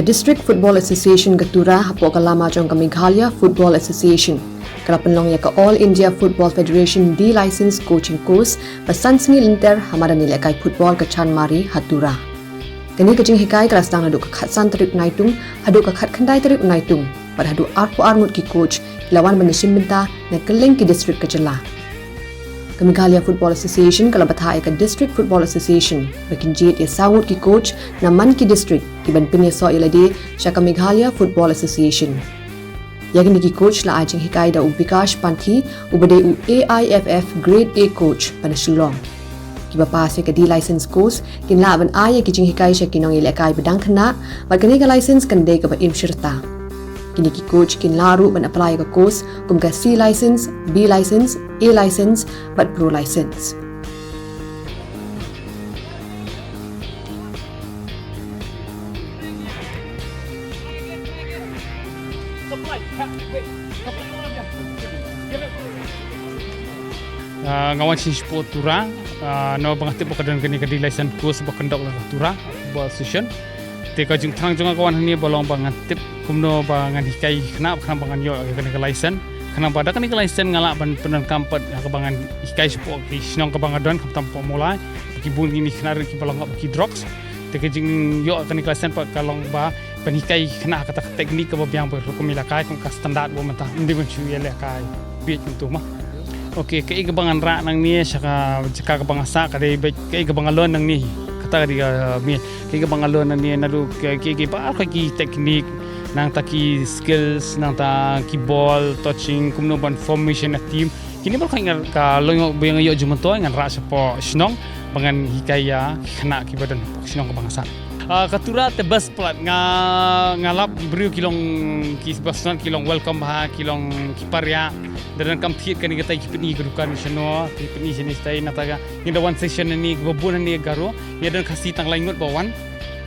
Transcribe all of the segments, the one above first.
District Football Association Gatura hapo kalama jong Meghalaya Football Association. Kala penlong ya ke All India Football Federation D license coaching course pasansngi linter hamada nilai kai football ke Chan Mari Hatura. Kini kejing hikai kelas dang hadu ke khatsan terip naitung hadu ke khat khandai terip naitung pada hadu arpo armut ki coach lawan menishim minta na keleng ki district ke Jela. Ke Meghalaya Football Association kalau bathai ke District Football Association bakin jit ya sawut ki coach na man ki district ki ban pinya so ilade syaka Meghalaya Football Association. Yakin ki coach la ajing hikai da ubikash panthi ubade u AIFF grade A coach pada Shillong. Ki bapas ke D license course kin la ban aya ki jing hikai syakinong ilekai bedang kena bat kene ke license kan de ke ba imshirta. Kini ki coach kin laru ban apply ke course kum ka C license, B license, A license, but pro license. Ngawan si sport tura, no bangat tipe kadang kini kadi license course bakandok lah tura, buat session. Teka jeng tang jeng kawan ni bolong bangat tip kumno bangan hikai kenapa bangan yo kena ke license. Kenapa ada kena ke license ngalak ban penan kampet kebangan hikai sport ki sinong kebangan don kam mulai ki bun ini kena ki bolong ki drugs. Teka jeng yo kena ke license pak kalong ba ban hikai kena kata teknik ke biang berhukum ilakai kum ka standard bo mentah indi ban chu ya kai biet untuk mah. Okey, ke kebangan rak nang ni syaka jaka kebangan sa kadai ke kebangan lon nang ni kata dia mi ke kebangan lon nang ni nadu ke ba ki teknik nang taki skills nang ta ki ball touching kumno ban formation na team kini bar kan ka loyo bang yo jumanto ngan rak sepo snong bangan hikaya kena ki badan snong kebangan sa. Katura tebas plat ngalap beriu kilong kisbasnan kilong welcome ha kilong kiparya dan kam thiet kan kita kipni gerukan seno kipni sini stay nataga in the one session ni gobun ni garo ya dan kasih tang laingot bawan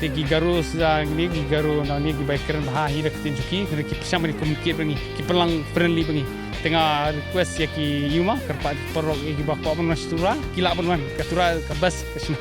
tegi garo sa ni garo na ni baikran bah hi dak tinjuki ki pisam ni communicate bangi ki pelang friendly bangi tengah request ya ki yuma kerpat perok ki bakwa man mastura kila pun man katura kabas kesno.